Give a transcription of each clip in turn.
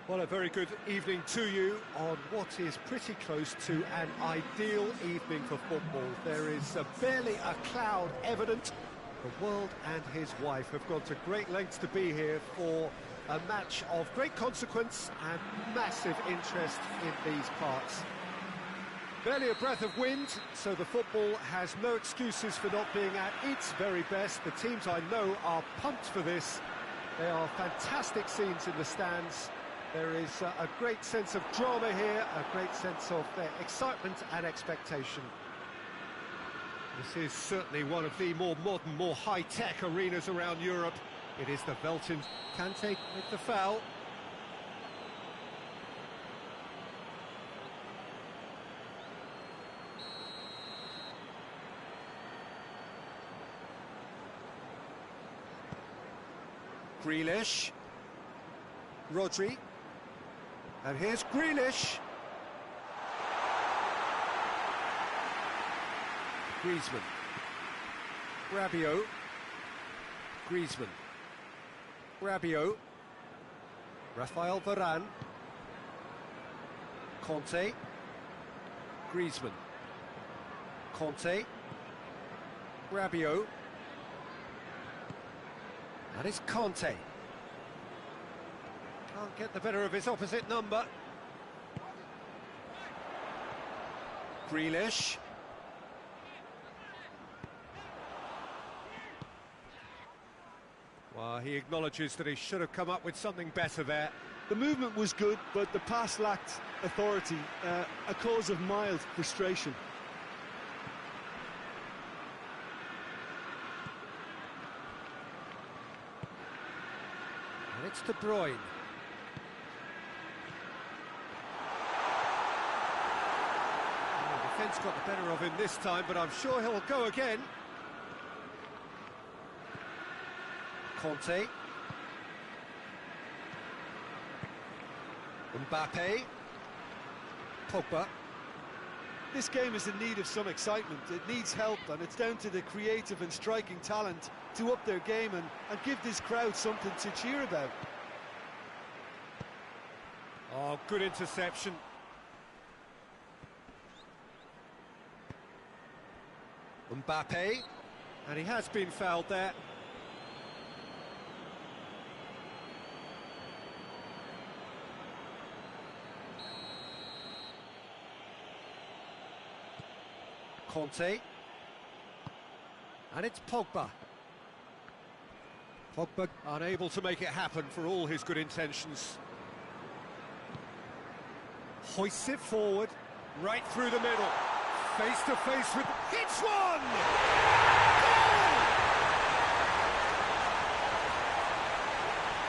Well, a very good evening to you on what is pretty close to an ideal evening for football. There is barely a cloud evident. The world and his wife have gone to great lengths to be here for a match of great consequence and massive interest in these parts. Barely a breath of wind, so the football has no excuses for not being at its very best. The teams I know are pumped for this. They are fantastic scenes in the stands. There is a great sense of drama here, a great sense of excitement and expectation. This is certainly one of the more modern, more high-tech arenas around Europe. It is the Veltin. Kante with the foul. Grealish. Rodri. And here's Grealish. Griezmann. Rabiot. Griezmann. Rabiot. Rafael Varane. Conte. Griezmann. Conte. Rabiot. And it's Conte. Can't get the better of his opposite number. Grealish. Well, he acknowledges that he should have come up with something better there. The movement was good, but the pass lacked authority, a cause of mild frustration. And it's De Bruyne. Defence got the better of him this time, but I'm sure he'll go again. Conte. Mbappe. Pogba. This game is in need of some excitement. It needs help, and it's down to the creative and striking talent to up their game and give this crowd something to cheer about. Oh, good interception. Mbappe, and he has been fouled there. Conte, and it's Pogba. Pogba unable to make it happen for all his good intentions. Hoists it forward, right through the middle. Face to face with... Hits one!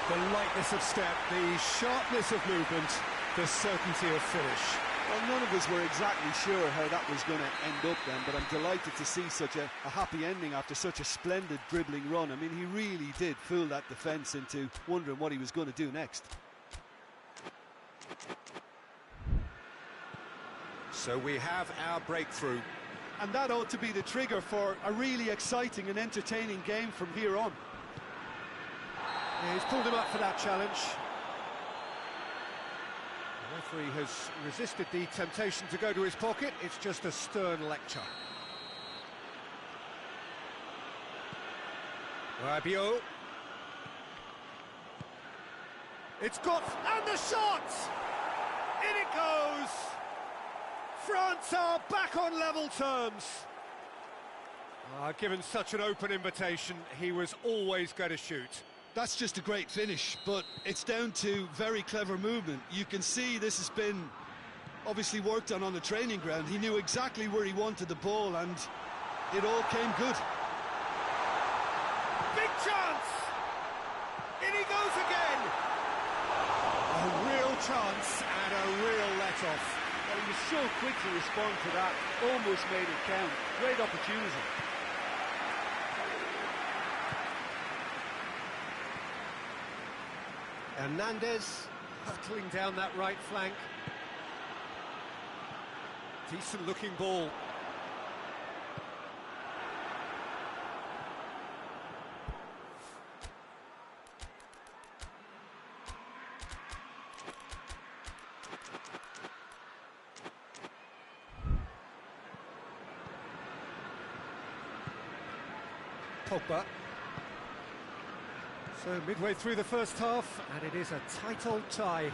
Goal! The lightness of step, the sharpness of movement, the certainty of finish. Well, none of us were exactly sure how that was going to end up then, but I'm delighted to see such a happy ending after such a splendid dribbling run. I mean, he really did fool that defence into wondering what he was going to do next. So we have our breakthrough. And that ought to be the trigger for a really exciting and entertaining game from here on. Yeah, he's pulled him up for that challenge. The referee has resisted the temptation to go to his pocket. It's just a stern lecture. Rabiot. It's got... and the shot! In it goes! France are back on level terms. Given such an open invitation, he was always going to shoot. That's just a great finish, but it's down to very clever movement. You can see this has been obviously worked on the training ground. He knew exactly where he wanted the ball, and it all came good. Big chance! In he goes again! A real chance and a real let-off. Well, he was so quick to respond to that, almost made it count. Great opportunity. Hernandez hurtling down that right flank. Decent looking ball. Pogba. So midway through the first half, and it is a tight old tie.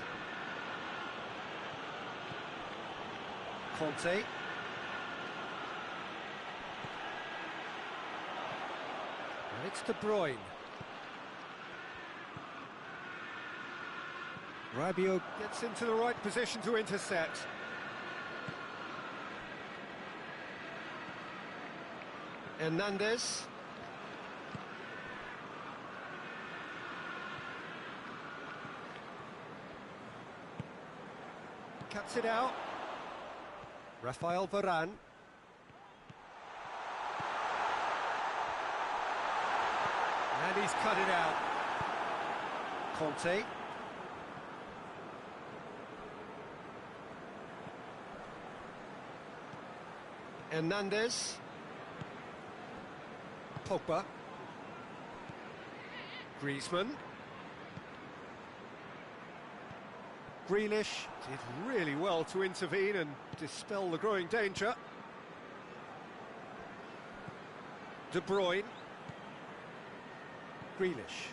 Conte. And it's De Bruyne. Rabiot gets into the right position to intercept. Hernandez. Cuts it out. Rafael Varane. And he's cut it out. Conte. Hernandez. Pogba. Griezmann. Grealish did really well to intervene and dispel the growing danger. De Bruyne. Grealish.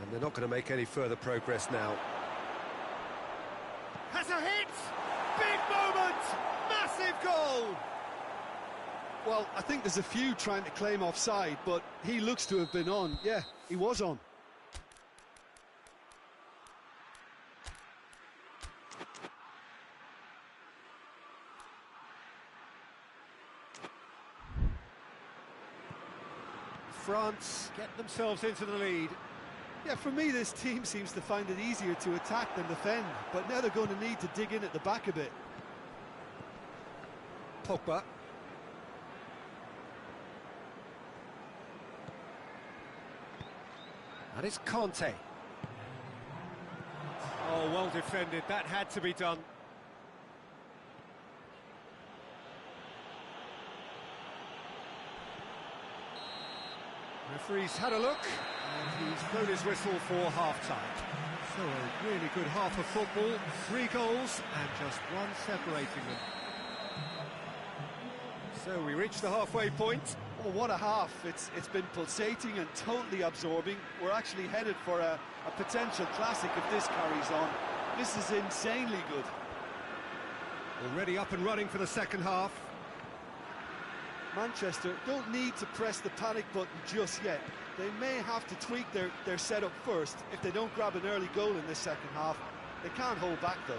And they're not going to make any further progress now. Has a hit! Big moment! Massive goal! Well, I think there's a few trying to claim offside, but he looks to have been on. Yeah, he was on. France get themselves into the lead. Yeah, for me, this team seems to find it easier to attack than defend, but now they're going to need to dig in at the back a bit. Pogba. And it's Conte. Oh, well defended. That had to be done. Referee's had a look, and he's blown his whistle for half-time. So a really good half of football, 3 goals, and just one separating them. So we reach the halfway point. Oh, what a half. It's been pulsating and totally absorbing. We're actually headed for a potential classic if this carries on. This is insanely good. Already up and running for the second half. Manchester don't need to press the panic button just yet. They may have to tweak their setup first if they don't grab an early goal in this second half. They can't hold back though.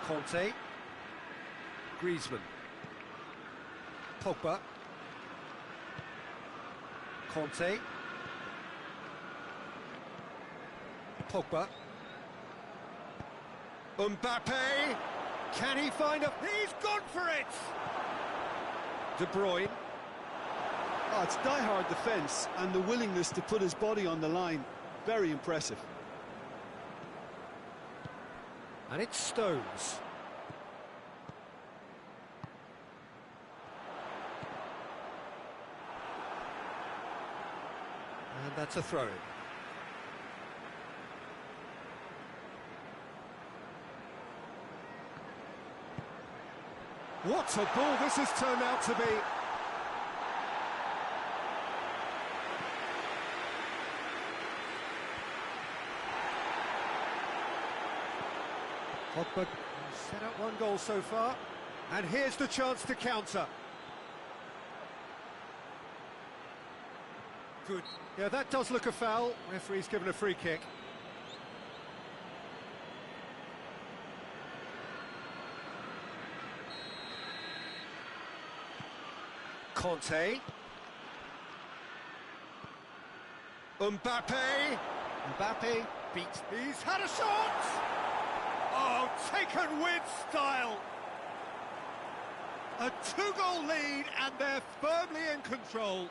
Conte. Griezmann. Pogba. Conte. Pogba. Mbappe. Can he find a... He's gone for it! De Bruyne. Oh, it's die-hard defence and the willingness to put his body on the line. Very impressive. And it's Stones. And that's a throw-in. What a ball this has turned out to be. Pogba set up 1 goal so far, and here's the chance to counter. Good. Yeah, that does look a foul. Referee's given a free kick. Conte. Mbappe. Mbappe beats. He's had a shot! Oh, taken with style. A 2-goal lead, and they're firmly in control.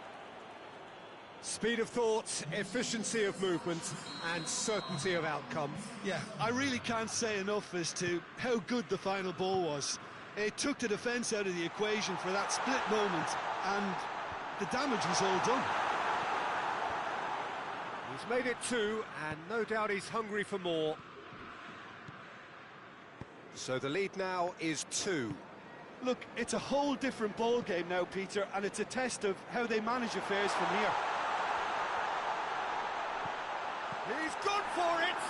Speed of thought, efficiency of movement, and certainty of outcome. Yeah, I really can't say enough as to how good the final ball was. It took the defence out of the equation for that split moment, and the damage was all done. He's made it 2, and no doubt he's hungry for more. So the lead now is 2. Look, it's a whole different ball game now, Peter, and it's a test of how they manage affairs from here. He's gone for it!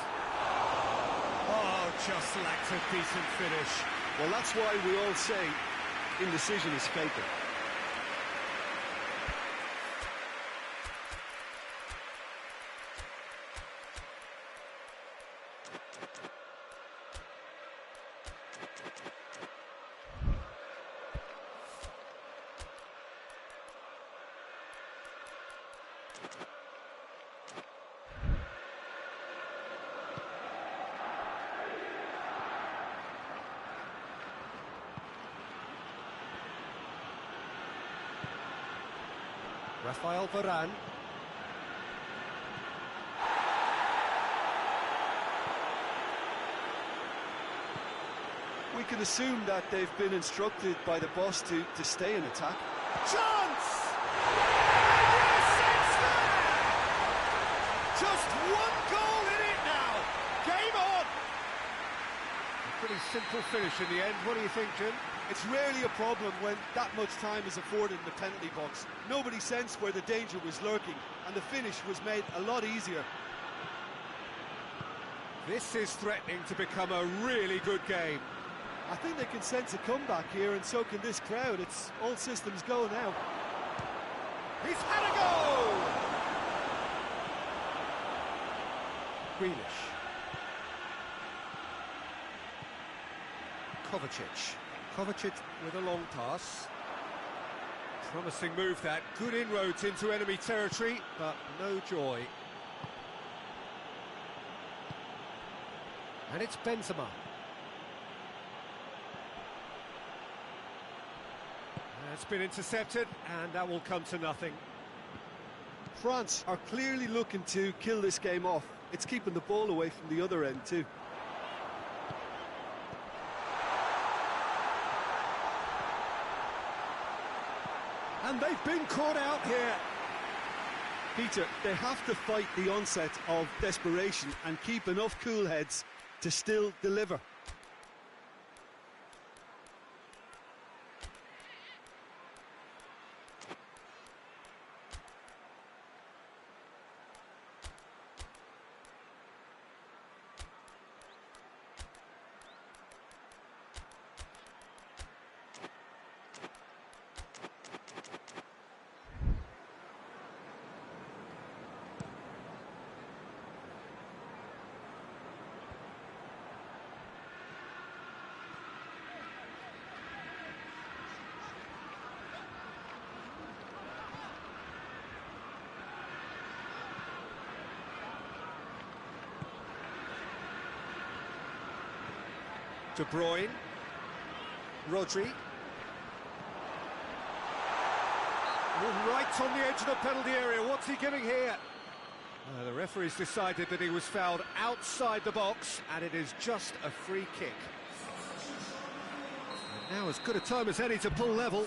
Oh, just lacked a decent finish. Well, that's why we all say indecision is fatal. Rafael Varane. We can assume that they've been instructed by the boss to stay in attack. Chance! Yes, it's there! Just one goal in it now. Game on! A pretty simple finish in the end. What do you think, Jim? It's rarely a problem when that much time is afforded in the penalty box. Nobody sensed where the danger was lurking, and the finish was made a lot easier. This is threatening to become a really good game. I think they can sense a comeback here, and so can this crowd. It's all systems go now. He's had a goal! Grealish. Kovacic with a long pass. Promising move that. Good inroads into enemy territory, but no joy. And it's Benzema. It's been intercepted, and that will come to nothing. France are clearly looking to kill this game off. It's keeping the ball away from the other end too. And they've been caught out here. Peter, they have to fight the onset of desperation and keep enough cool heads to still deliver. De Bruyne. Rodri. Right on the edge of the penalty area. What's he giving here? The referee's decided that he was fouled outside the box, and it is just a free kick. And now as good a time as any to pull level.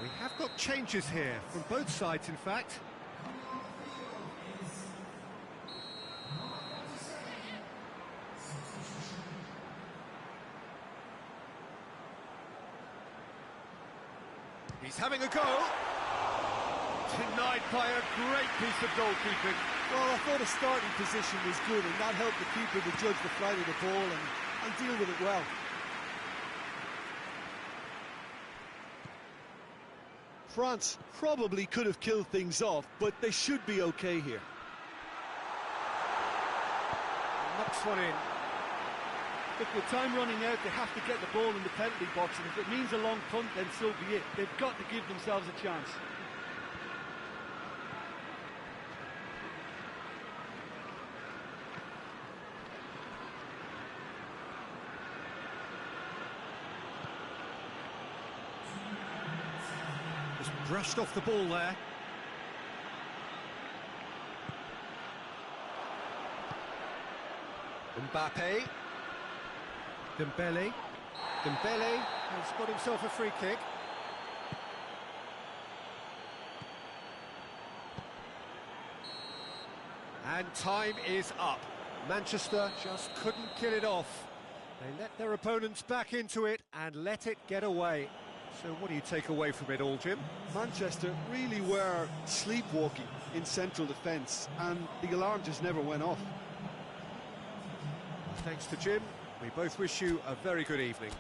We have got changes here, from both sides in fact. He's having a go. Denied by a great piece of goalkeeping. Well, I thought the starting position was good, and that helped the keeper to judge the flight of the ball and deal with it well. France probably could have killed things off, but they should be okay here. Knocks one in. Look, with time running out, they have to get the ball in the penalty box, and if it means a long punt, then so be it. They've got to give themselves a chance. Just brushed off the ball there. Mbappe. Dembele. Dembele has got himself a free kick. And time is up. Manchester just couldn't get it off. They let their opponents back into it and let it get away. So what do you take away from it all, Jim? Manchester really were sleepwalking in central defence, and the alarm just never went off. Thanks to Jim, we both wish you a very good evening.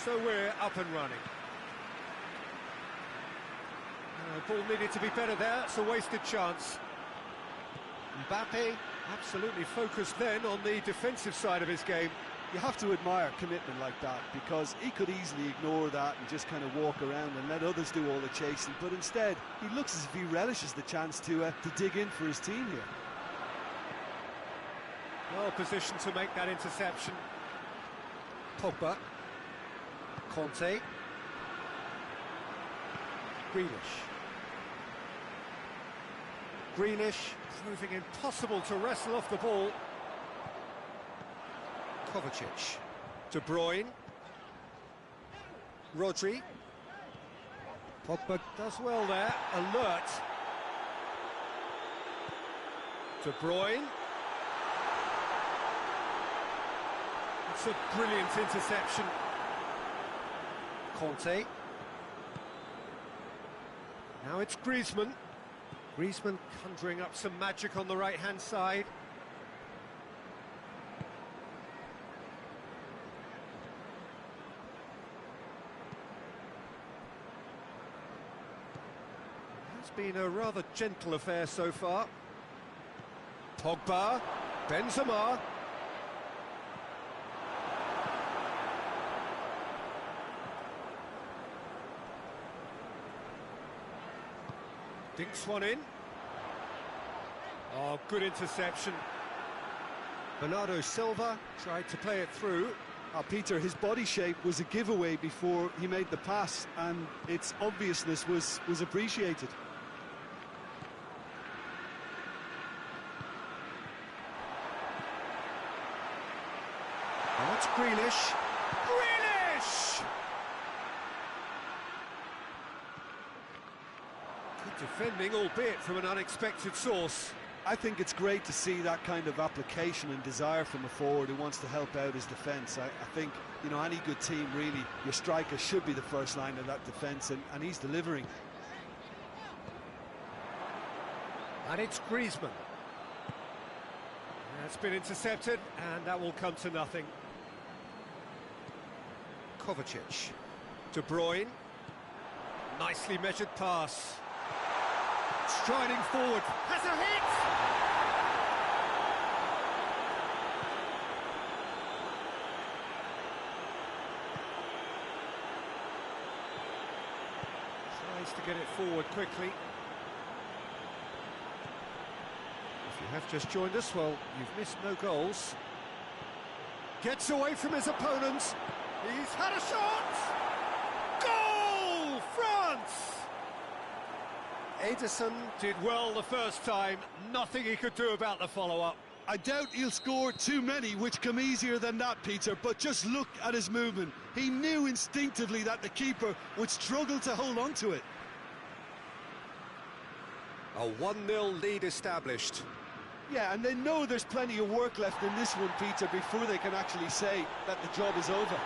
So we're up and running. Ball needed to be better there, it's a wasted chance. Mbappe absolutely focused then on the defensive side of his game. You have to admire commitment like that, because he could easily ignore that and just kind of walk around and let others do all the chasing, but instead he looks as if he relishes the chance to dig in for his team here. Well positioned to make that interception. Pogba. Conte. Grealish proving impossible to wrestle off the ball. Kovacic. De Bruyne. Rodri. Pogba does well there, alert. De Bruyne. It's a brilliant interception. Conte. Now it's Griezmann. Griezmann conjuring up some magic on the right-hand side. It's been a rather gentle affair so far. Pogba. Benzema. Dinks one in. Oh, good interception. Bernardo Silva tried to play it through. Peter, his body shape was a giveaway before he made the pass, and its obviousness was appreciated. Now it's Grealish. Grealish! Defending, albeit from an unexpected source. I think it's great to see that kind of application and desire from a forward who wants to help out his defence. I think, you know, any good team, really, your striker should be the first line of that defence, and he's delivering. And it's Griezmann. That's been intercepted, and that will come to nothing. Kovacic. De Bruyne. Nicely measured pass. Striding forward. Has a hit! Tries to get it forward quickly. If you have just joined us, well, you've missed no goals. Gets away from his opponent. He's had a shot! Goal! France! Ederson did well the first time. Nothing he could do about the follow-up. I doubt he'll score too many which come easier than that, Peter, but just look at his movement. He knew instinctively that the keeper would struggle to hold on to it. A 1-0 lead established. Yeah, and they know there's plenty of work left in this one, Peter, before they can actually say that the job is over.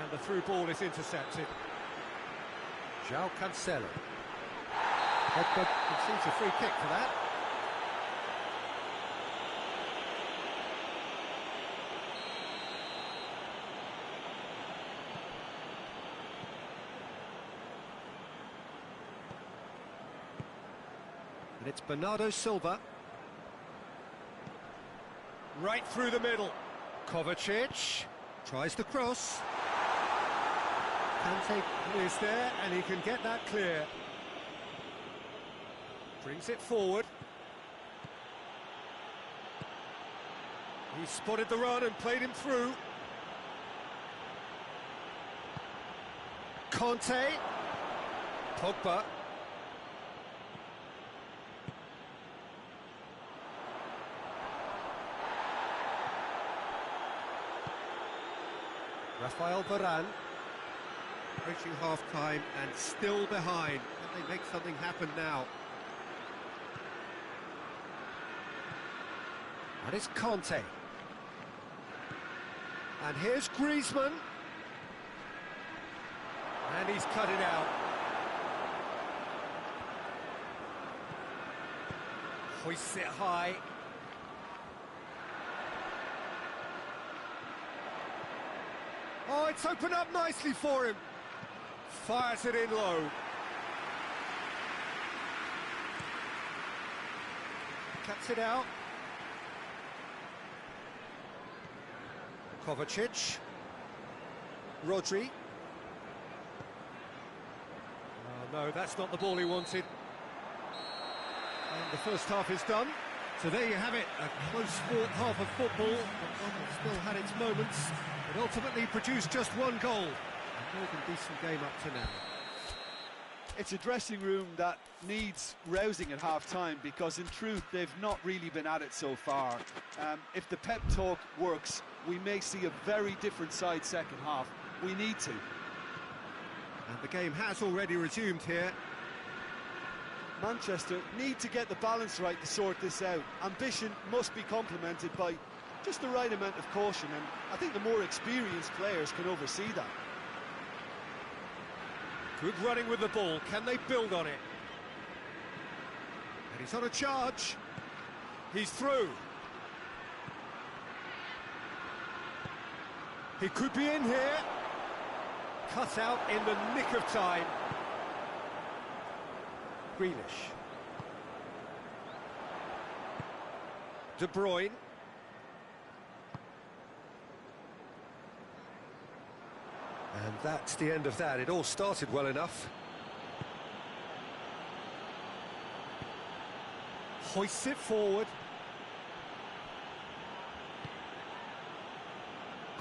And the through ball is intercepted. João Cancelo. But it seems a free kick for that. And it's Bernardo Silva. Right through the middle. Kovacic tries the cross. Kante is there, and he can get that clear. Brings it forward. He spotted the run and played him through. Conte. Pogba. Rafael Varane. Approaching half-time and still behind. Can they make something happen now? And it's Conte. And here's Griezmann. And he's cut it out. Hoists it high. Oh, it's opened up nicely for him. Fires it in low. Cuts it out. Kovacic. Rodri. Oh, no, that's not the ball he wanted. And the first half is done. So there you have it, a close-fought half of football, but one that still had its moments. It ultimately produced just one goal. A more than decent game up to now. It's a dressing room that needs rousing at half-time because, in truth, they've not really been at it so far. If the pep talk works, we may see a very different side second half. We need to. And the game has already resumed here. Manchester need to get the balance right to sort this out. Ambition must be complemented by just the right amount of caution, and I think the more experienced players can oversee that. Good running with the ball. Can they build on it? And he's on a charge. He's through. He could be in here. Cut out in the nick of time. Grealish. De Bruyne. And that's the end of that. It all started well enough. Hoists it forward.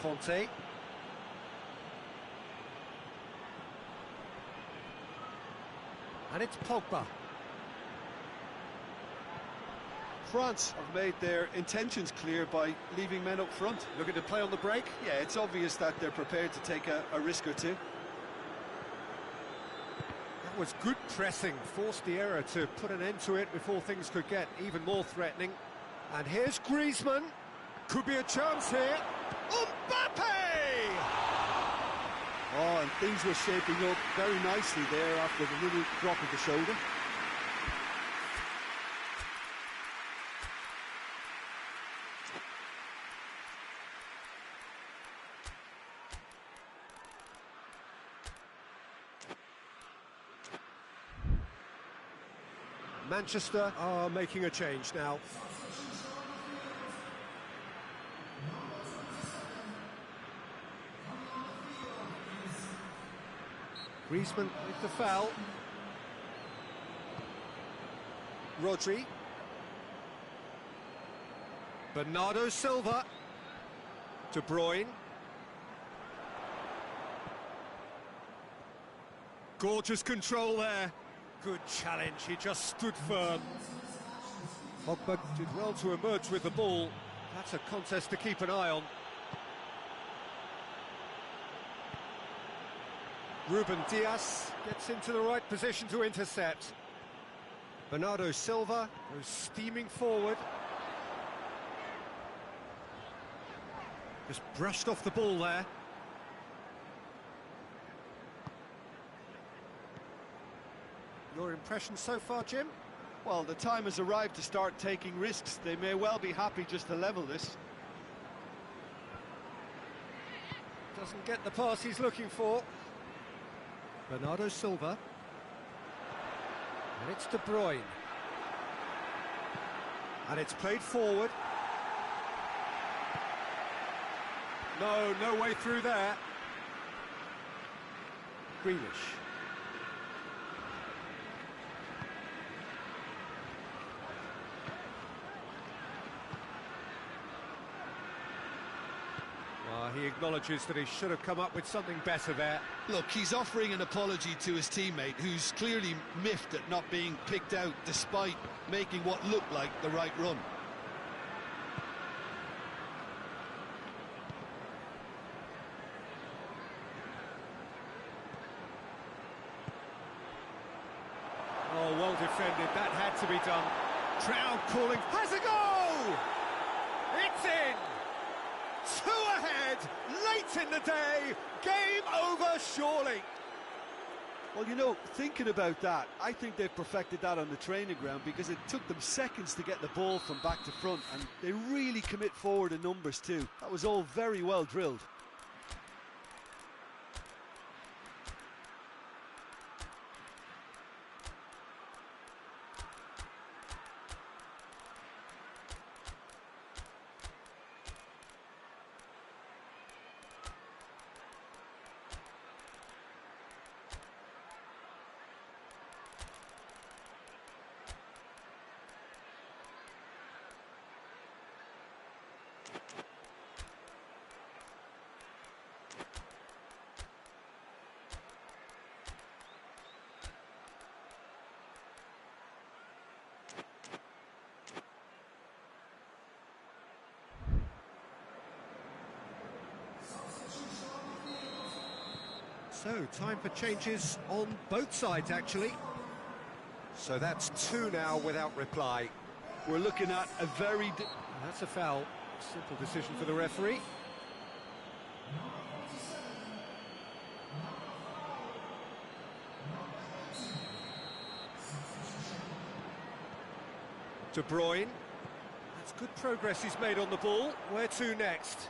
Conte. And it's Pogba. France have made their intentions clear by leaving men up front. Looking to play on the break. Yeah, it's obvious that they're prepared to take a risk or two. That was good pressing, forced the error to put an end to it before things could get even more threatening. And here's Griezmann. Could be a chance here. Mbappe! Oh, and things were shaping up very nicely there after the little drop of the shoulder. Manchester are making a change now. Griezmann with the foul. Rodri. Bernardo Silva. De Bruyne. Gorgeous control there. Good challenge, he just stood firm. Pogba did well to emerge with the ball. That's a contest to keep an eye on. Ruben Dias gets into the right position to intercept. Bernardo Silva goes steaming forward. Just brushed off the ball there. Your impression so far, Jim? Well, the time has arrived to start taking risks. They may well be happy just to level this. Doesn't get the pass he's looking for. Bernardo Silva. And it's De Bruyne. And it's played forward. No way through there. Grealish. He acknowledges that he should have come up with something better there. Look, he's offering an apology to his teammate, who's clearly miffed at not being picked out despite making what looked like the right run. Oh, well defended, that had to be done. Crowd calling, has a goal! It's in! 2 ahead, late in the day, game over surely. Well, you know, thinking about that, I think they've perfected that on the training ground, because it took them seconds to get the ball from back to front, and they really commit forward in numbers too. That was all very well drilled. So, time for changes on both sides, actually. So that's 2 now without reply. We're looking at a very... That's a foul. Simple decision for the referee. De Bruyne. That's good progress he's made on the ball. Where to next?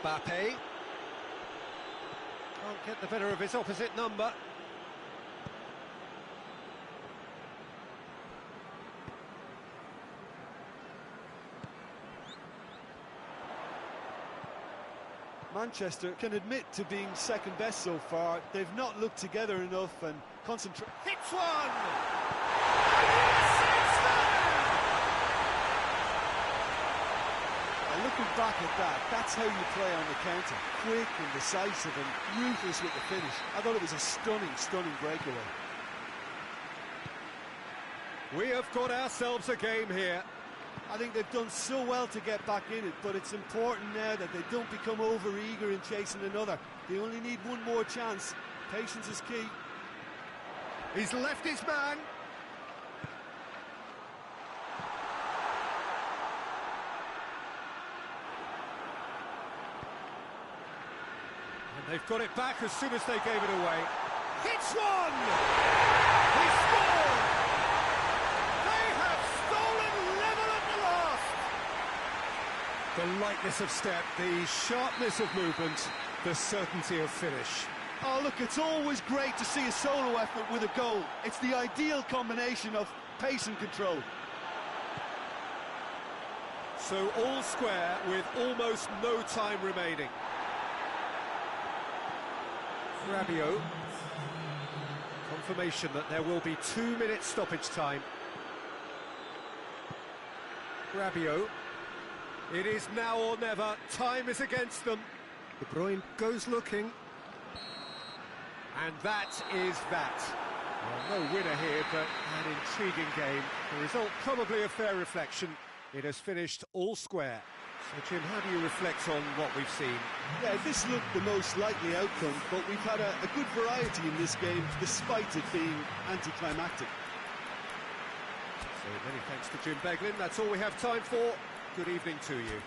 Mbappe. Can't get the better of his opposite number. Manchester can admit to being second best so far. They've not looked together enough and concentrate. Hits one! Looking back at that, that's how you play on the counter. Quick and decisive and ruthless with the finish. I thought it was a stunning breakaway. We have got ourselves a game here. I think they've done so well to get back in it, but it's important now that they don't become over-eager in chasing another. They only need one more chance. Patience is key. He's left his man. They've got it back as soon as they gave it away. Hits one! He scored! They have stolen level at the last! The lightness of step, the sharpness of movement, the certainty of finish. Oh, look, it's always great to see a solo effort with a goal. It's the ideal combination of pace and control. So all square with almost no time remaining. Rabiot. Confirmation that there will be 2 minutes stoppage time. Rabiot. It is now or never. Time is against them. De Bruyne goes looking. And that is that. Well, no winner here, but an intriguing game. The result probably a fair reflection. It has finished all square. So, Jim, how do you reflect on what we've seen? Yeah, this looked the most likely outcome, but we've had a good variety in this game, despite it being anticlimactic. So, many thanks to Jim Beglin. That's all we have time for. Good evening to you.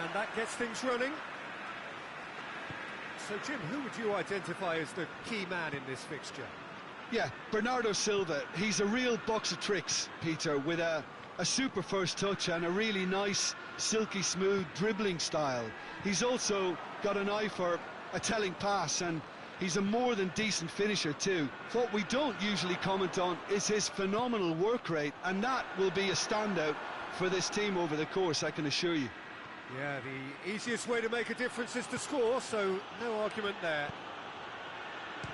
And that gets things running. So, Jim, who would you identify as the key man in this fixture? Yeah, Bernardo Silva. He's a real box of tricks, Peter, with a super first touch and a really nice, silky smooth dribbling style. He's also got an eye for a telling pass, and he's a more than decent finisher too. What we don't usually comment on is his phenomenal work rate, and that will be a standout for this team over the course, I can assure you. Yeah, the easiest way to make a difference is to score, so no argument there.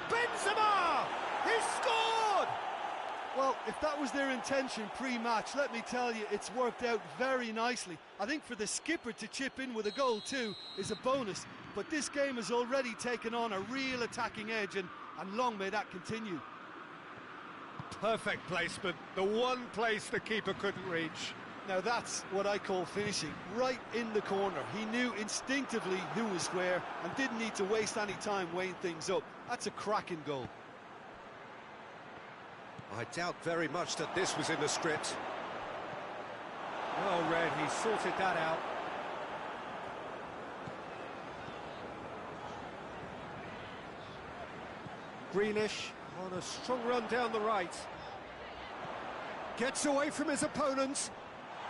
Benzema! He's scored! Well, if that was their intention pre-match, let me tell you, it's worked out very nicely. I think for the skipper to chip in with a goal too is a bonus, but this game has already taken on a real attacking edge, and long may that continue. Perfect placement, the one place the keeper couldn't reach. Now that's what I call finishing, right in the corner. He knew instinctively who was where and didn't need to waste any time weighing things up. That's a cracking goal. I doubt very much that this was in the script. Well read, he sorted that out. Greenish on a strong run down the right. Gets away from his opponents.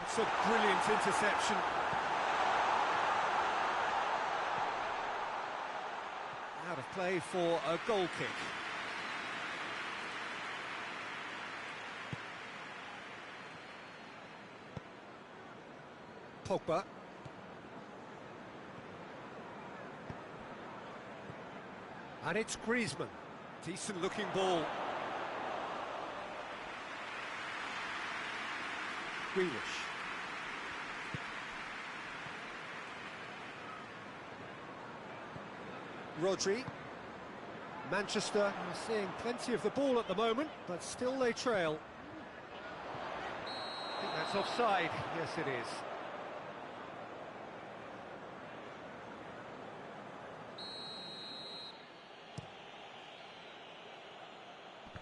It's a brilliant interception. Out of play for a goal kick. Pogba. And it's Griezmann. Decent looking ball. Greenish. Rodri. Manchester are seeing plenty of the ball at the moment, but still they trail. I think that's offside. Yes, it is.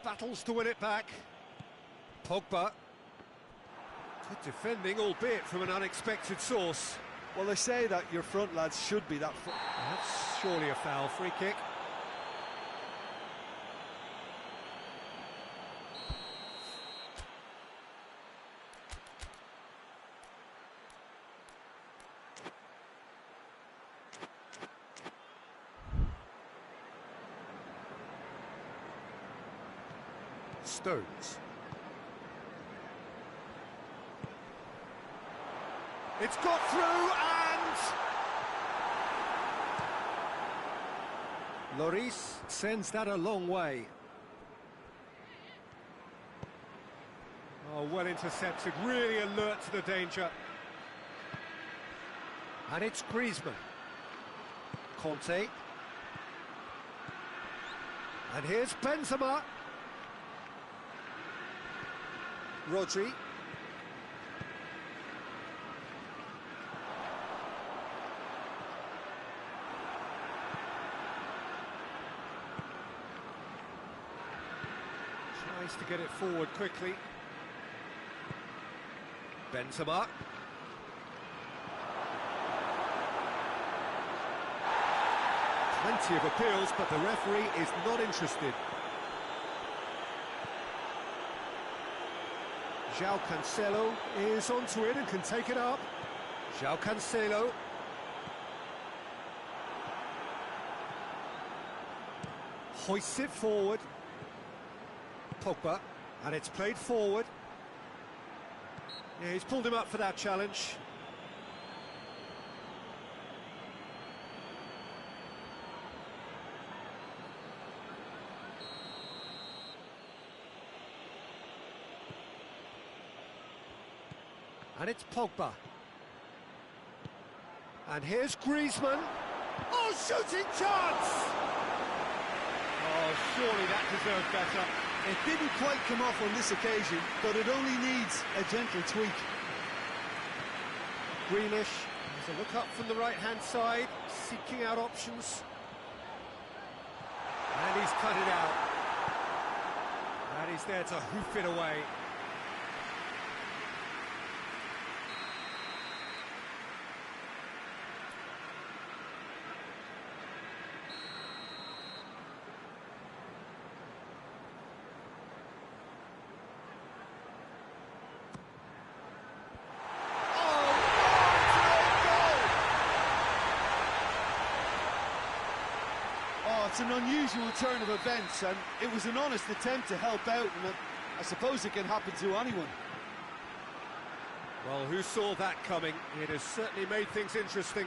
Battles to win it back. Pogba. Good defending, albeit from an unexpected source. Well, they say that your front lads should be that. That's surely a foul. Free kick. Stones. It's got through and... Lloris sends that a long way. Oh, well intercepted, really alert to the danger. And it's Griezmann. Conte. And here's Benzema. Rodri. Tries to get it forward quickly. Benzema. Plenty of appeals, but the referee is not interested. João Cancelo is onto it and can take it up. João Cancelo. Hoists it forward. Pogba, and it's played forward. Yeah, he's pulled him up for that challenge. And it's Pogba. And here's Griezmann. Oh, shooting chance! Oh, surely that deserved better. It didn't quite come off on this occasion, but it only needs a gentle tweak. Grealish has a look up from the right-hand side, seeking out options. And he's cut it out. And he's there to hoof it away. It's an unusual turn of events, and it was an honest attempt to help out, and I suppose it can happen to anyone. Well, who saw that coming? It has certainly made things interesting.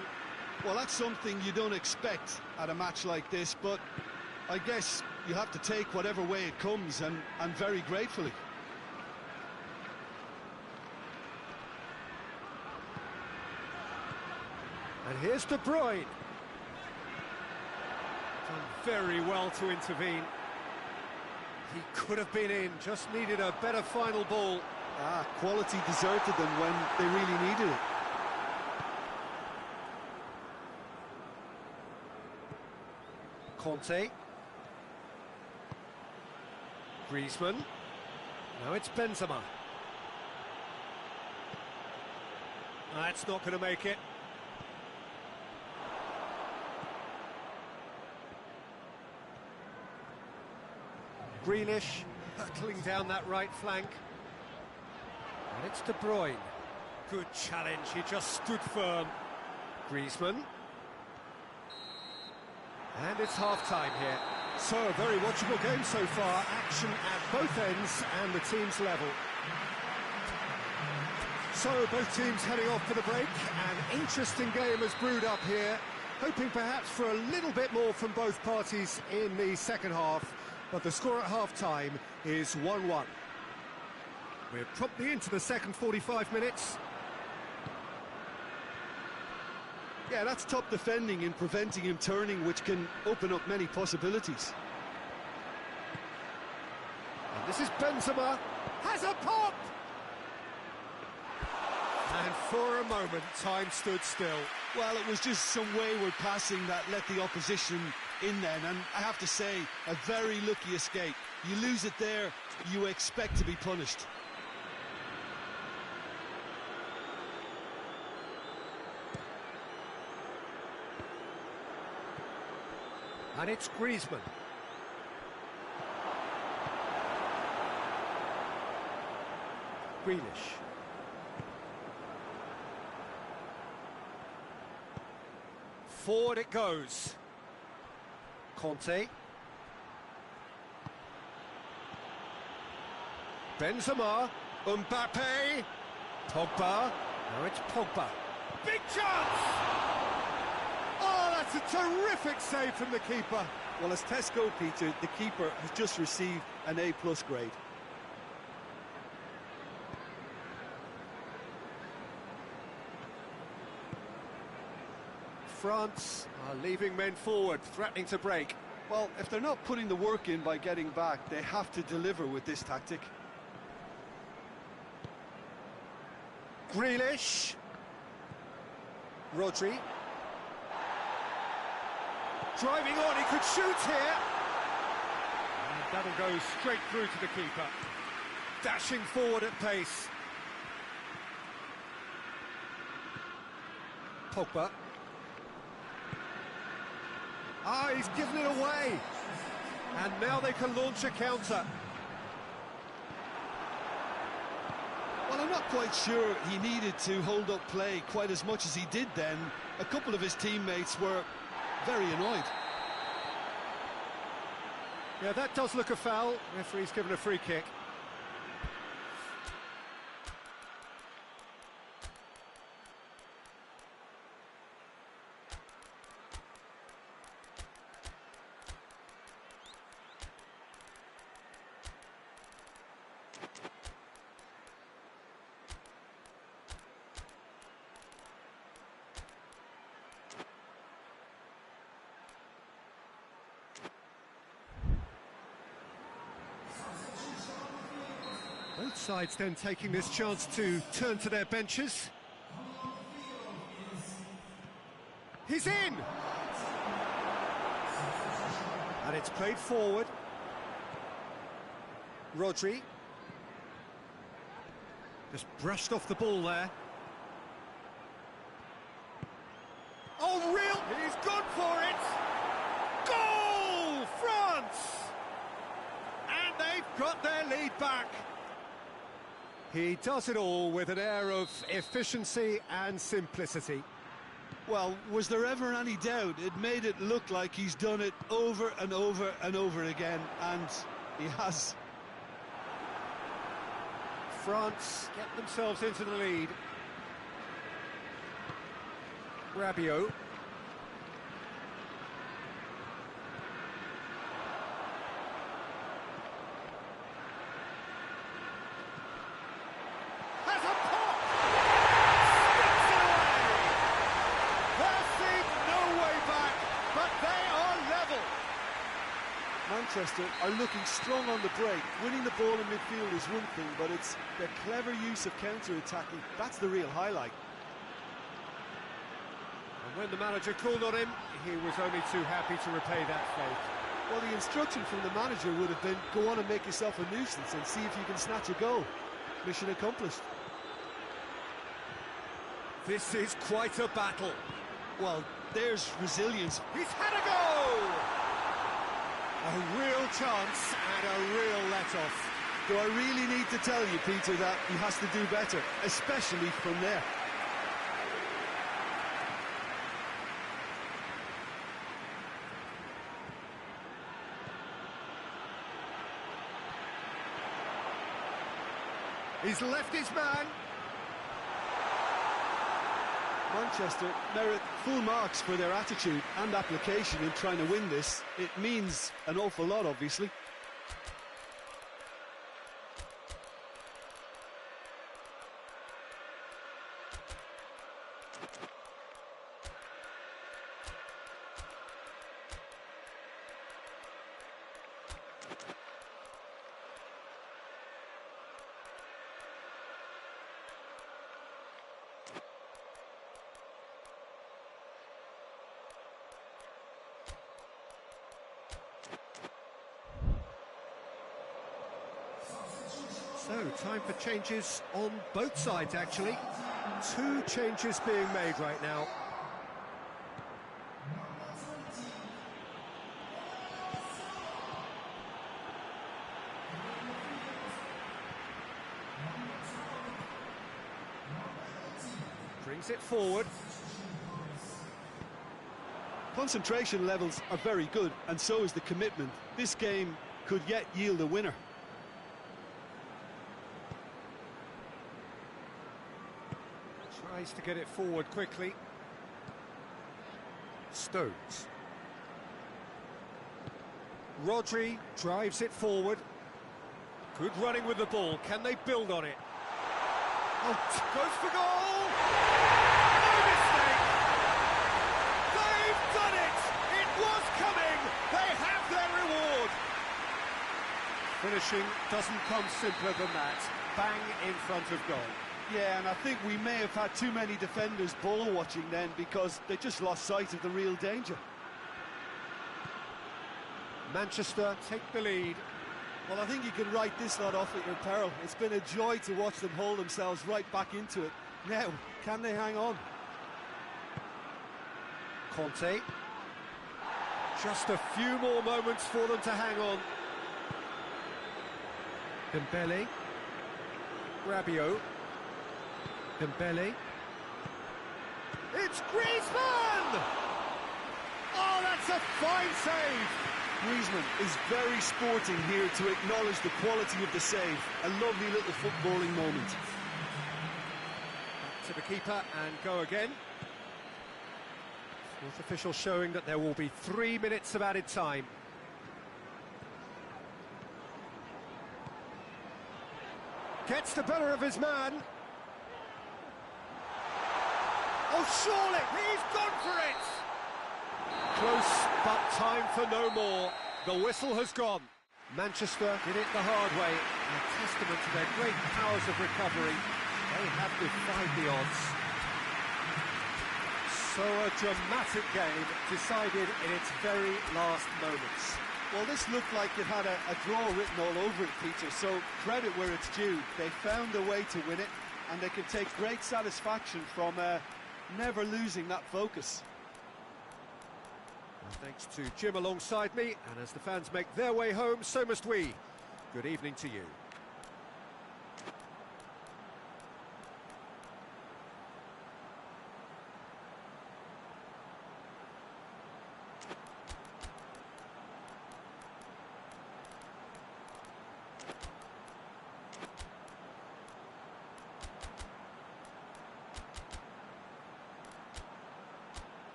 Well, that's something you don't expect at a match like this, but I guess you have to take whatever way it comes, and very gratefully. And here's De Bruyne. Done very well to intervene. He could have been in, just needed a better final ball. Quality deserted them when they really needed it. Conte. Griezmann. Now it's Benzema. That's not going to make it. Grealish hurtling down that right flank. And it's De Bruyne. Good challenge, he just stood firm. Griezmann. And it's half-time here. So, a very watchable game so far. Action at both ends and the team's level. So, both teams heading off for the break. An interesting game has brewed up here. Hoping perhaps for a little bit more from both parties in the second half. But the score at half-time is 1-1. We're promptly into the second 45 minutes. Yeah, that's top defending in preventing him turning, which can open up many possibilities. And this is Benzema. Has a pop! And for a moment, time stood still. Well, it was just some wayward passing that let the opposition in then, and I have to say, a very lucky escape. You lose it there, you expect to be punished. And it's Griezmann. Grealish. Forward it goes. Conte. Benzema, Mbappe, Pogba. Now it's Pogba. Big chance! Oh, that's a terrific save from the keeper. Well, as tests go, Peter, the keeper has just received an A+ grade. France are leaving men forward, threatening to break. Well, if they're not putting the work in by getting back, they have to deliver with this tactic. Grealish. Rodri. Driving on, he could shoot here. And that'll go straight through to the keeper. Dashing forward at pace. Pogba. Ah, he's given it away. And now they can launch a counter. Well, I'm not quite sure he needed to hold up play quite as much as he did then. A couple of his teammates were very annoyed. Yeah, that does look a foul. Referee's given a free kick. Both sides then taking this chance to turn to their benches. He's in! And it's played forward. Rodri. Just brushed off the ball there. Oh, real! He's gone for it! Goal! France! And they've got their lead back. He does it all with an air of efficiency and simplicity. Well, was there ever any doubt? It made it look like he's done it over and over and over again, and he has. France get themselves into the lead. Rabiot. Manchester are looking strong on the break. Winning the ball in midfield is one thing, but it's the clever use of counter-attacking. That's the real highlight. And when the manager called on him, he was only too happy to repay that faith. Well, the instruction from the manager would have been, go on and make yourself a nuisance and see if you can snatch a goal. Mission accomplished. This is quite a battle. Well, there's resilience. He's had a goal! A real chance and a real let-off. Do I really need to tell you, Peter, that he has to do better, especially from there? He's left his man. Manchester merit full marks for their attitude and application in trying to win this. It means an awful lot, obviously. So, time for changes on both sides, actually. 2 changes being made right now. Brings it forward. Concentration levels are very good, and so is the commitment. This game could yet yield a winner. Tries to get it forward quickly. Stones. Rodri drives it forward. Good running with the ball. Can they build on it? Oh, goes for goal! No mistake! They've done it! It was coming! They have their reward! Finishing doesn't come simpler than that. Bang in front of goal. Yeah, and I think we may have had too many defenders ball watching then because they just lost sight of the real danger. Manchester take the lead. Well, I think you can write this lot off at your peril. It's been a joy to watch them hold themselves right back into it. Now, can they hang on? Conte. Just a few more moments for them to hang on. Dembele. Rabiot. Dembele. It's Griezmann! Oh, that's a fine save! Griezmann is very sporting here to acknowledge the quality of the save. A lovely little footballing moment. Back to the keeper and go again. Fourth official showing that there will be 3 minutes of added time. Gets the better of his man. Oh, surely, he's gone for it! Close, but time for no more. The whistle has gone. Manchester did it the hard way, a testament to their great powers of recovery. They have defied the odds. So a dramatic game decided in its very last moments. Well, this looked like it had a draw written all over it, Peter, so credit where it's due. They found a way to win it, and they can take great satisfaction from never losing that focus. Well, thanks to Jim alongside me, and as the fans make their way home, so must we. Good evening to you.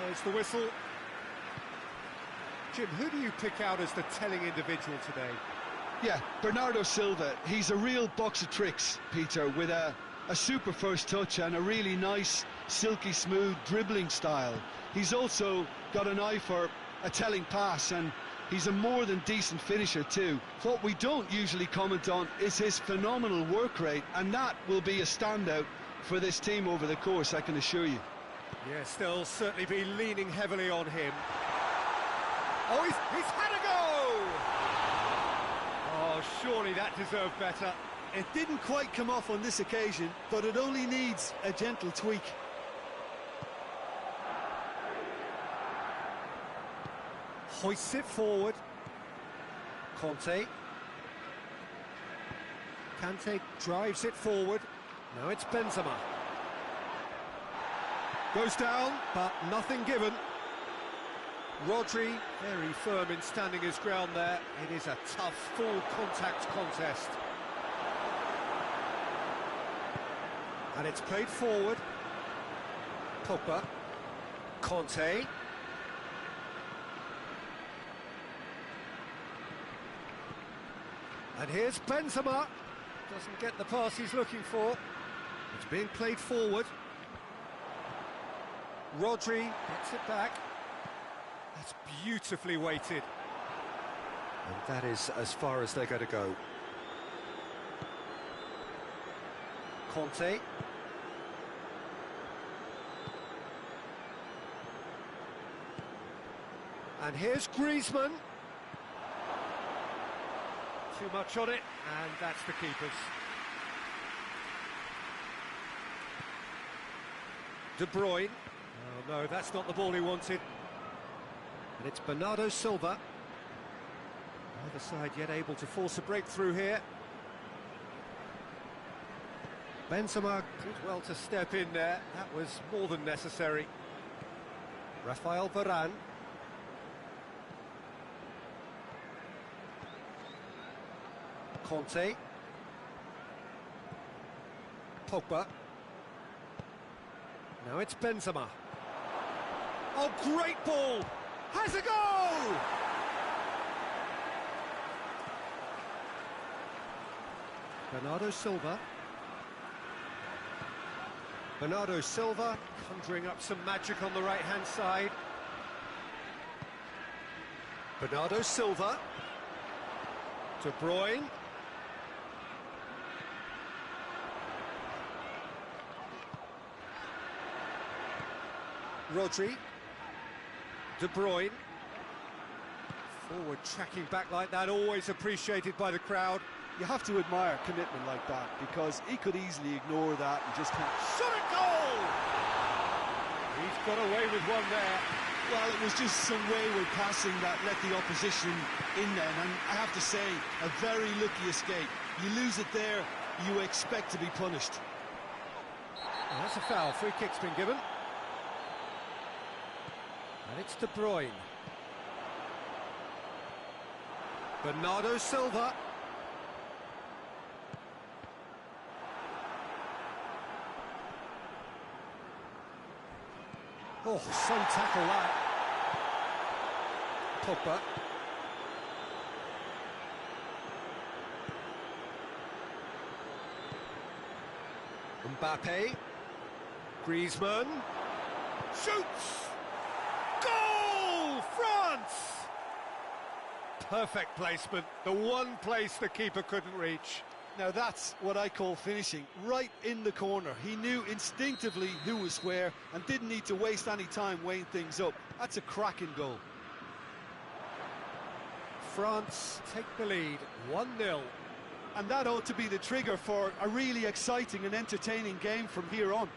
There's the whistle. Jim, who do you pick out as the telling individual today? Yeah, Bernardo Silva. He's a real box of tricks, Peter, with a super first touch and a really nice, silky smooth dribbling style. He's also got an eye for a telling pass, and he's a more than decent finisher too. What we don't usually comment on is his phenomenal work rate, and that will be a standout for this team over the course, I can assure you. Yes, they'll certainly be leaning heavily on him. Oh, he's had a go! Oh, surely that deserved better. It didn't quite come off on this occasion, but it only needs a gentle tweak. Hoists it forward. Conte. Kante drives it forward. Now it's Benzema. Goes down, but nothing given. Rodri, very firm in standing his ground there. It is a tough, full-contact contest. And it's played forward. Pogba. Conte. And here's Benzema. Doesn't get the pass he's looking for. It's being played forward. Rodri gets it back. That's beautifully weighted. And that is as far as they're going to go. Conte. And here's Griezmann. Too much on it, and that's the keeper's. De Bruyne. Oh no, that's not the ball he wanted. And it's Bernardo Silva. Neither side yet able to force a breakthrough here. Benzema did well to step in there. That was more than necessary. Rafael Varane. Conte. Pogba. Now it's Benzema. Oh, great ball! Has a goal! Bernardo Silva. Bernardo Silva conjuring up some magic on the right-hand side. Bernardo Silva. De Bruyne. Rodri. De Bruyne. Forward tracking back like that, always appreciated by the crowd. You have to admire commitment like that, because he could easily ignore that and just kind of... Shot a goal! He's got away with one there. Well, it was just some wayward passing that let the opposition in then, and I have to say, a very lucky escape. You lose it there, you expect to be punished. Well, that's a foul. Free kick's been given. And it's De Bruyne. Bernardo Silva. Oh, some tackle that. Pogba. Mbappe. Griezmann. Shoots! Goal! France! Perfect placement. The one place the keeper couldn't reach. Now that's what I call finishing, right in the corner. He knew instinctively who was where and didn't need to waste any time weighing things up. That's a cracking goal. France take the lead, 1-0. And that ought to be the trigger for a really exciting and entertaining game from here on.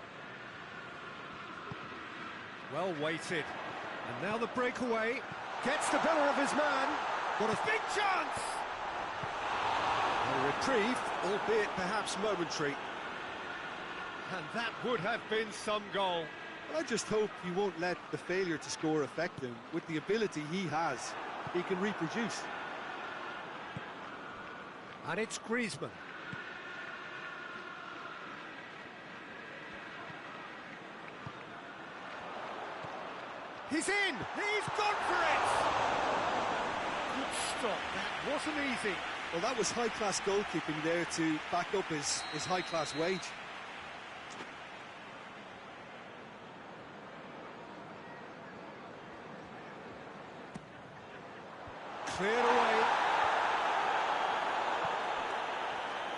Well weighted. And now the breakaway. Gets the better of his man. What a big chance! A reprieve, albeit perhaps momentary. And that would have been some goal. But I just hope he won't let the failure to score affect him. With the ability he has, he can reproduce. And it's Griezmann. He's in! He's gone for it! Good stop, that wasn't easy. Well, that was high-class goalkeeping there to back up his high-class wage. Cleared away.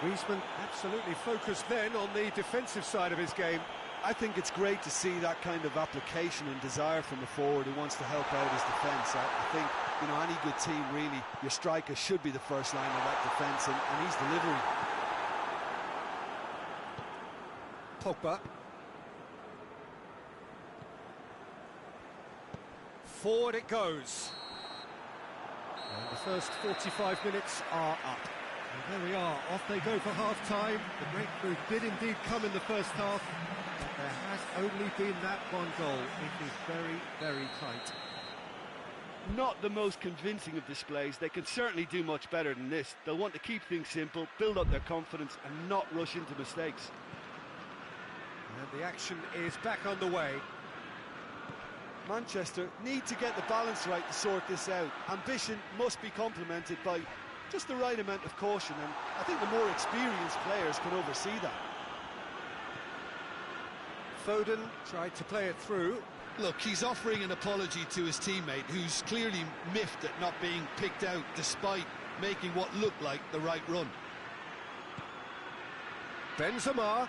Griezmann absolutely focused then on the defensive side of his game. I think it's great to see that kind of application and desire from a forward who wants to help out his defence. I think, you know, any good team, really, your striker should be the first line of that defence, and he's delivering. Pogba. Forward it goes. And the first 45 minutes are up. And there we are, off they go for half-time. The breakthrough did indeed come in the first half. But there has only been that one goal. It is very, very tight. Not the most convincing of displays. They can certainly do much better than this. They'll want to keep things simple, build up their confidence and not rush into mistakes. And the action is back on the way. Manchester need to get the balance right to sort this out. Ambition must be complemented by just the right amount of caution, and I think the more experienced players can oversee that. Foden tried to play it through. Look, he's offering an apology to his teammate, who's clearly miffed at not being picked out despite making what looked like the right run. Benzema.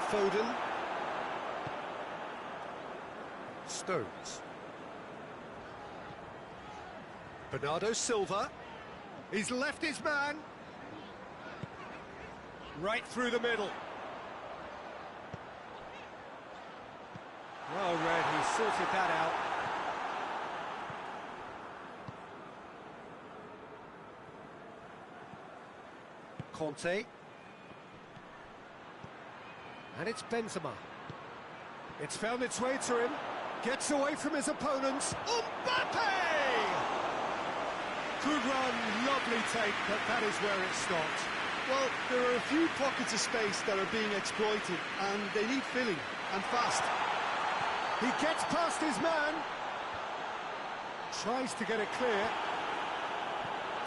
Foden. Stones. Bernardo Silva. He's left his man. Right through the middle. Well read, he sorted that out. Conte. And it's Benzema. It's found its way to him. Gets away from his opponents. Mbappe! Good run, lovely take, but that is where it stopped. Well, there are a few pockets of space that are being exploited, and they need filling, and fast. He gets past his man. Tries to get it clear.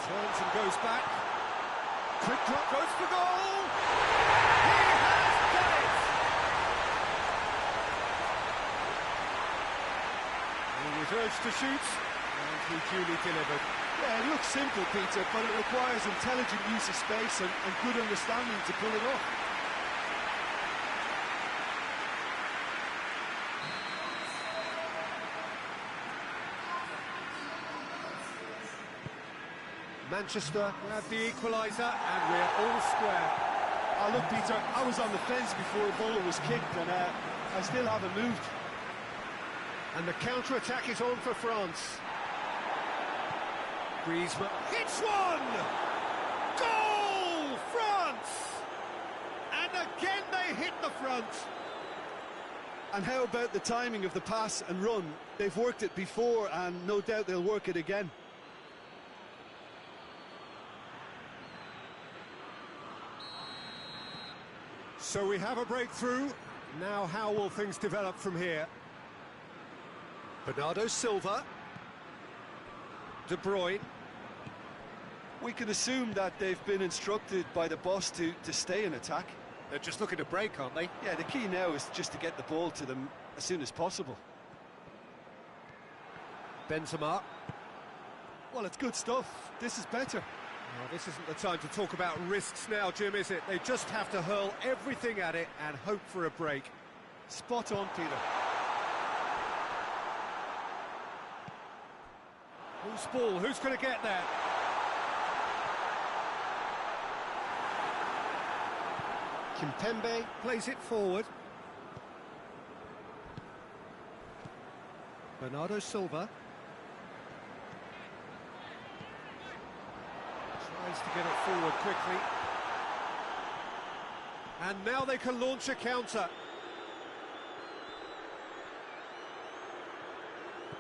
Turns and goes back. Quick drop, goes for goal! He has done it! He was urged to shoot, and he duly delivered. Yeah, it looks simple, Peter, but it requires intelligent use of space and good understanding to pull it off. Manchester have the equaliser, and we're all square. Oh, look, Peter, I was on the fence before the ball was kicked, and I still haven't moved. And the counter-attack is on for France. Griezmann hits one! Goal! France! And again they hit the front. And how about the timing of the pass and run? They've worked it before, and no doubt they'll work it again. So we have a breakthrough. Now how will things develop from here? Bernardo Silva. De Bruyne. We can assume that they've been instructed by the boss to stay in attack. They're just looking to break, aren't they? Yeah, the key now is just to get the ball to them as soon as possible. Benzema. Well, it's good stuff. This is better. Well, this isn't the time to talk about risks now, Jim, is it? They just have to hurl everything at it and hope for a break. Spot on, Peter. Who's ball? Who's going to get there? Kimpembe plays it forward. Bernardo Silva. Tries to get it forward quickly. And now they can launch a counter.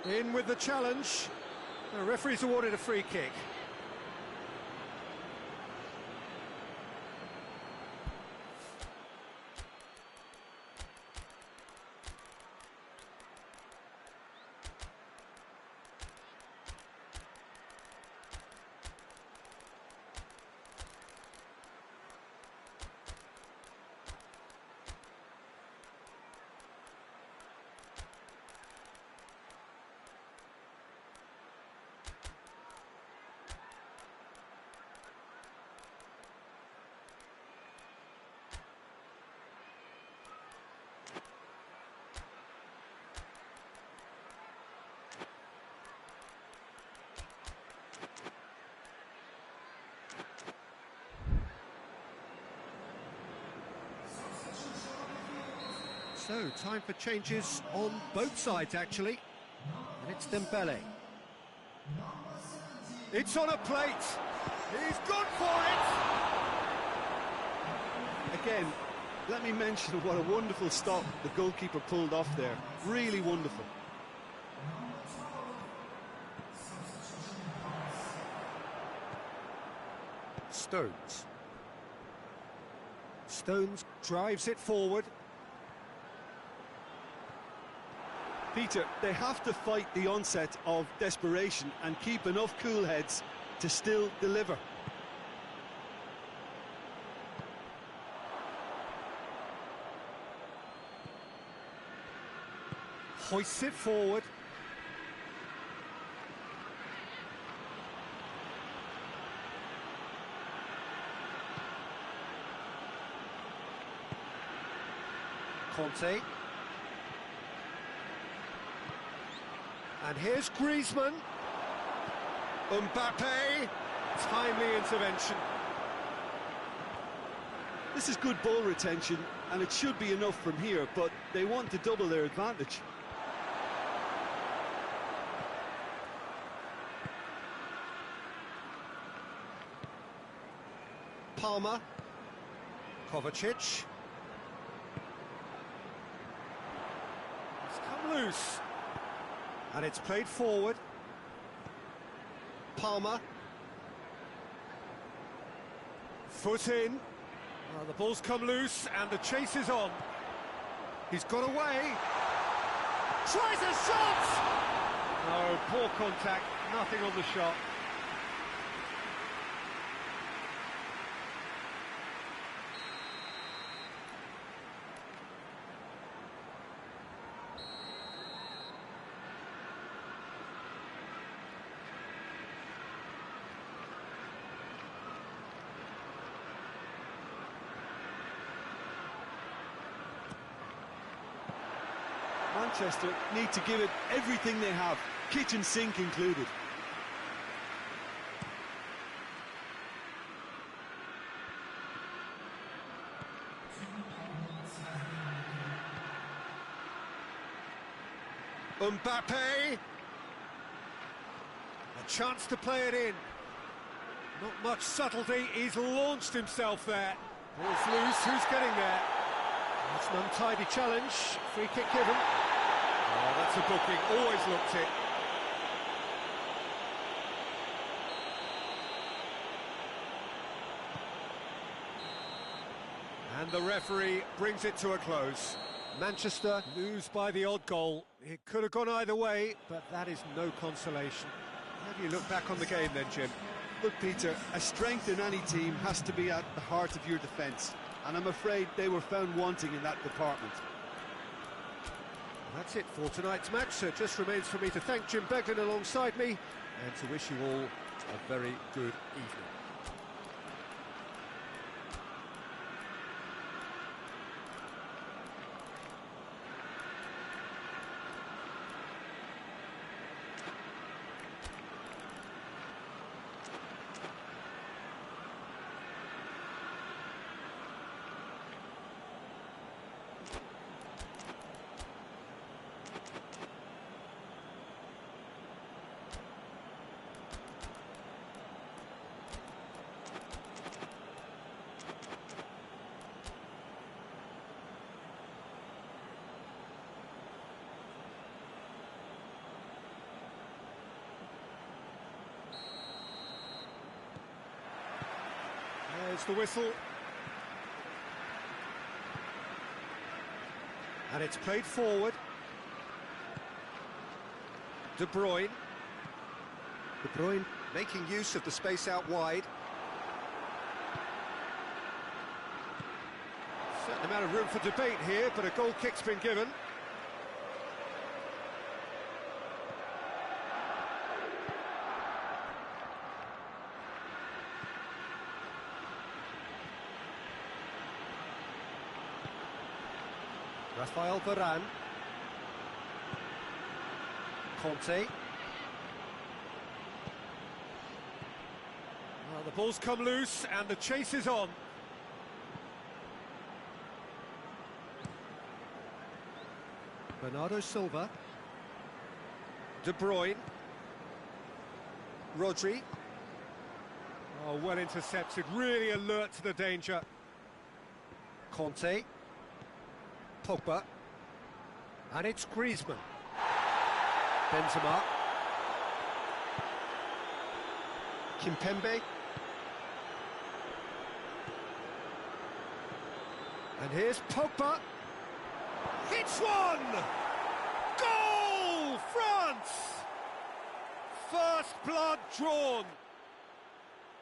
In with the challenge. The referee's awarded a free kick. So, time for changes on both sides, actually. And it's Dembele. It's on a plate. He's gone for it. Again, let me mention what a wonderful stop the goalkeeper pulled off there. Really wonderful. Stones. Stones drives it forward. Peter, they have to fight the onset of desperation and keep enough cool heads to still deliver. Hoists it forward. Conte. And here's Griezmann. Mbappe. Timely intervention. This is good ball retention, and it should be enough from here, but they want to double their advantage. Palmer. Kovacic. It's come loose. And it's played forward. Palmer. Foot in. Well, the ball's come loose and the chase is on. He's got away. Tries a shot! No, poor contact, nothing on the shot. Manchester need to give it everything they have, kitchen sink included. Mbappe. A chance to play it in. Not much subtlety, he's launched himself there. Ball's loose, who's getting there? That's an untidy challenge, free kick given. Oh, that's a booking, always looked it. And the referee brings it to a close. Manchester lose by the odd goal. It could have gone either way, but that is no consolation. How do you look back on the game then, Jim? Look, Peter, a strength in any team has to be at the heart of your defence, and I'm afraid they were found wanting in that department. That's it for tonight's match, so it just remains for me to thank Jim Beglin alongside me and to wish you all a very good evening. There's the whistle. And it's played forward. De Bruyne. De Bruyne making use of the space out wide. Certain amount of room for debate here, but a goal kick's been given. Rafael Varane. Conte. Well, the ball's come loose and the chase is on. Bernardo Silva. De Bruyne. Rodri. Oh, well intercepted, really alert to the danger. Conte. Pogba, and it's Griezmann. Benzema. Kimpembe. And here's Pogba. Hits one! Goal! France! First blood drawn.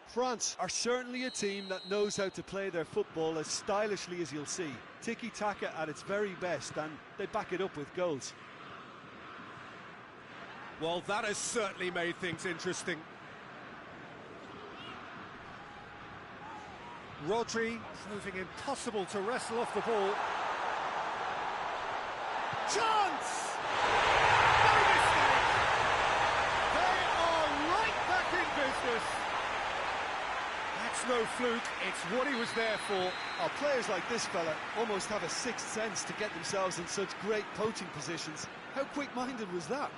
France are certainly a team that knows how to play their football as stylishly as you'll see. Tiki-taka at its very best, and they back it up with goals. Well, that has certainly made things interesting. Rodri proving impossible to wrestle off the ball. Chance! No mistake! They are right back in business. That's no fluke, it's what he was there for. Oh, players like this fella almost have a sixth sense to get themselves in such great poaching positions. How quick-minded was that?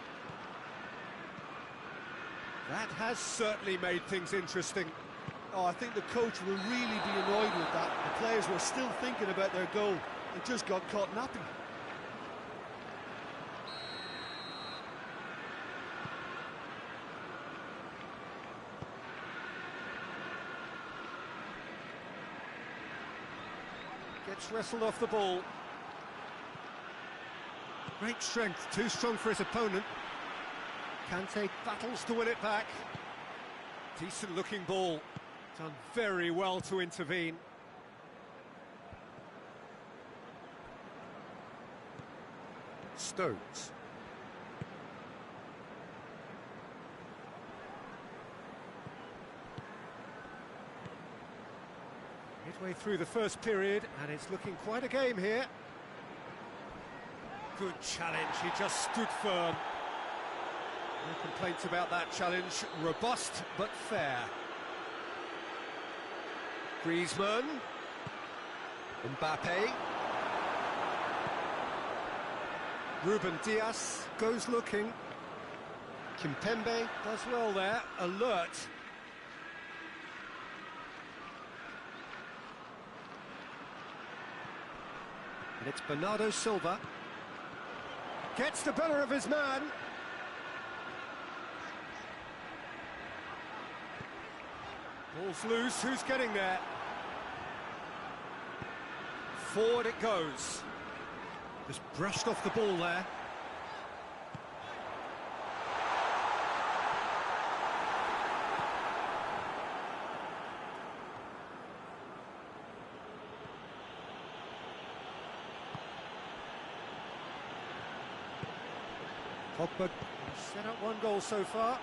That has certainly made things interesting. Oh, I think the coach will really be annoyed with that. The players were still thinking about their goal and just got caught napping. Gets wrestled off the ball. Great strength, too strong for his opponent. Kante battles to win it back. Decent looking ball. Done very well to intervene. Stones. Midway through the first period, and it's looking quite a game here. Good challenge, he just stood firm. No complaints about that challenge. Robust, but fair. Griezmann. Mbappe. Ruben Dias goes looking. Kimpembe does well there, alert. And it's Bernardo Silva. Gets the better of his man. Ball's loose, who's getting there? Forward it goes. Just brushed off the ball there. Pogba set up one goal so far.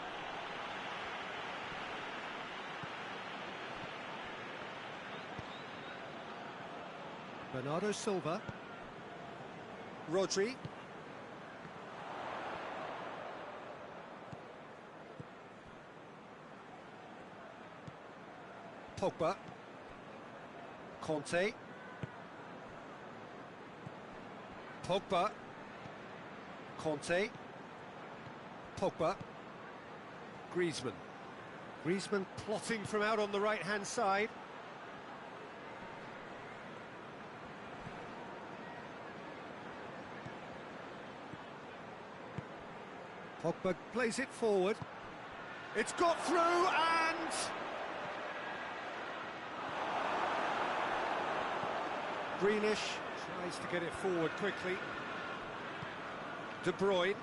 Bernardo Silva. Rodri. Pogba. Conte. Pogba. Conte. Pogba. Griezmann. Griezmann plotting from out on the right-hand side. Pogba plays it forward. It's got through and... Greenish tries to get it forward quickly. De Bruyne.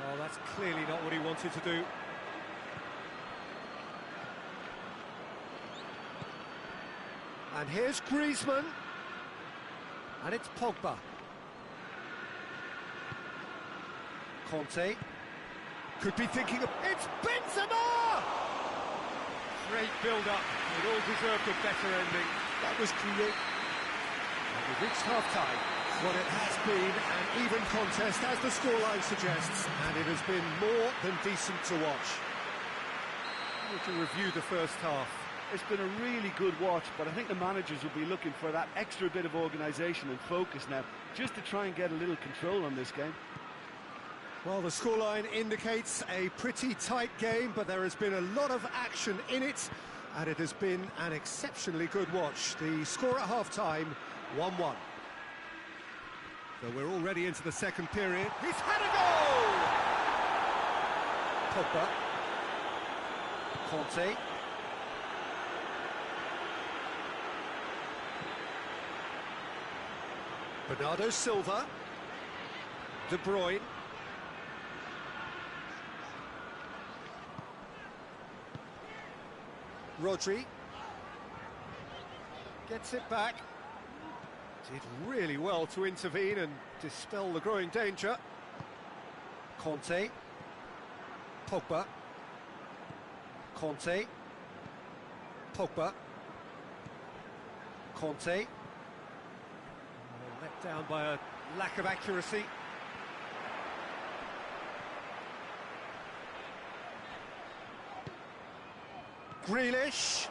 Oh, that's clearly not what he wanted to do. And here's Griezmann. And it's Pogba. Conte. Could be thinking of... It's Benzema! Great build-up. It all deserved a better ending. That was creative. And we've reached half-time. Well, it has been an even contest, as the scoreline suggests, and it has been more than decent to watch. We can review the first half. It's been a really good watch, but I think the managers will be looking for that extra bit of organisation and focus now, just to try and get a little control on this game. Well, the scoreline indicates a pretty tight game, but there has been a lot of action in it, and it has been an exceptionally good watch. The score at half-time, 1-1. So we're already into the second period. He's had a goal! Pogba. Conte. Bernardo Silva. De Bruyne. Rodri. Gets it back. Did really well to intervene and dispel the growing danger. Conte. Pogba. Conte. Pogba. Conte. Let down by a lack of accuracy. Grealish.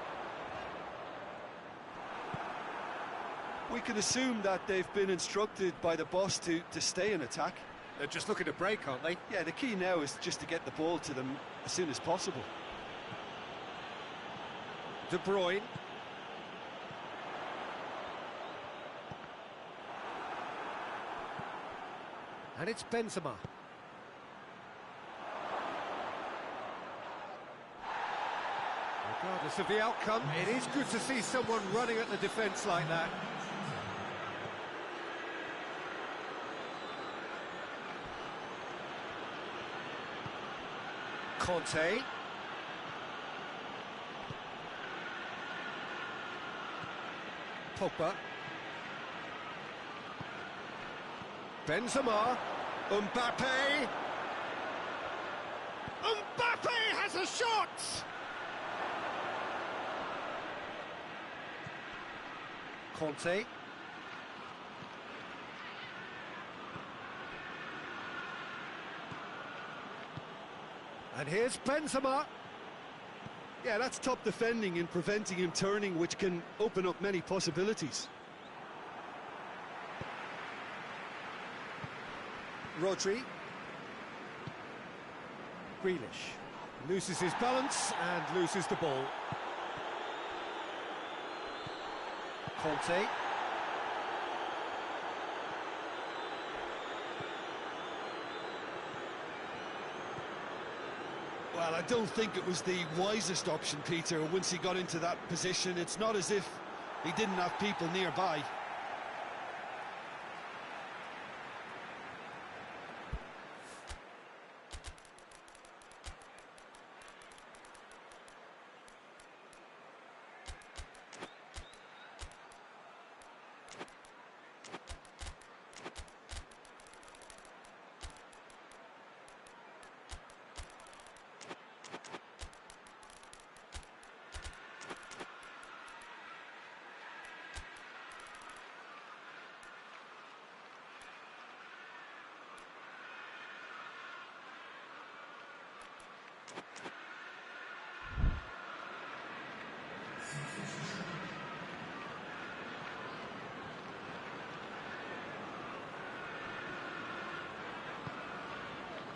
We can assume that they've been instructed by the boss to stay in attack. They're just looking to break, aren't they? Yeah, the key now is just to get the ball to them as soon as possible. De Bruyne. And it's Benzema. Regardless of the outcome, it is good to see someone running at the defence like that. Conte. Pogba. Benzema. Mbappe. Mbappe has a shot! Conte. And here's Benzema. Yeah, that's top defending and preventing him turning, which can open up many possibilities. Rodri. Grealish loses his balance and loses the ball. Conte. Well, I don't think it was the wisest option, Peter, once he got into that position. It's not as if he didn't have people nearby.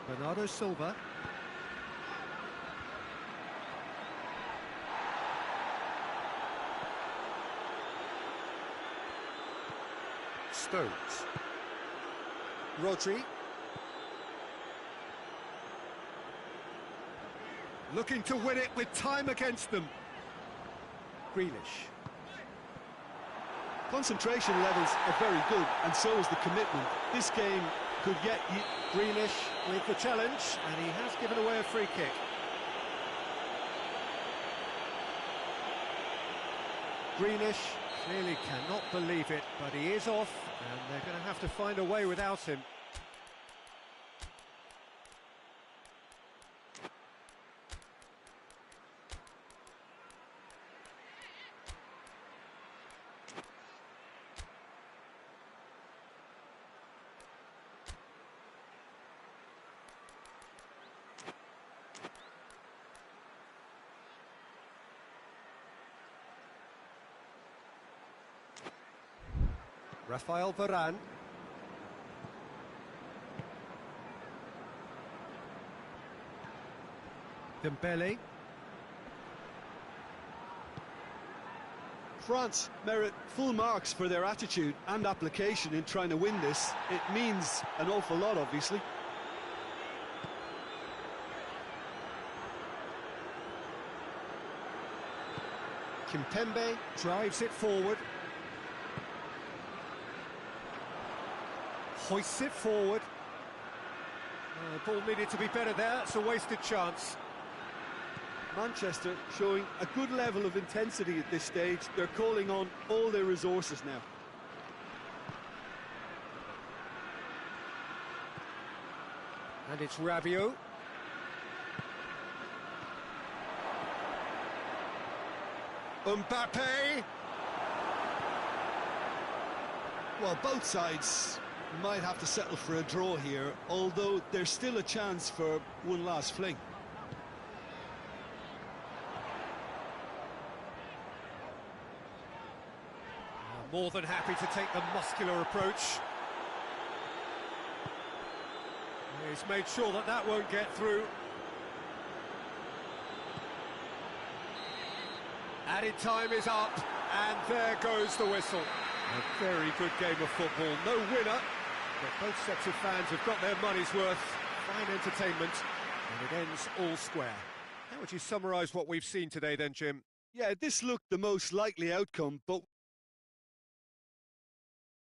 Bernardo Silva. Stones. Rodri. Looking to win it with time against them. Grealish. Concentration levels are very good, and so is the commitment. This game could get you... Grealish with the challenge, and he has given away a free kick. Grealish clearly cannot believe it, but he is off, and they're going to have to find a way without him. Rafael Varane. Dembele. France merit full marks for their attitude and application in trying to win this. It means an awful lot, obviously. Kimpembe drives it forward. Hoists it forward. The ball needed to be better there. It's a wasted chance. Manchester showing a good level of intensity at this stage. They're calling on all their resources now. And it's Rabiot. Mbappe. Well, both sides might have to settle for a draw here, although there's still a chance for one last fling. More than happy to take the muscular approach. He's made sure that that won't get through. Added time is up, and there goes the whistle. A very good game of football. No winner, but both sets of fans have got their money's worth. Fine entertainment, and it ends all square. How would you summarise what we've seen today then, Jim? Yeah, this looked the most likely outcome, but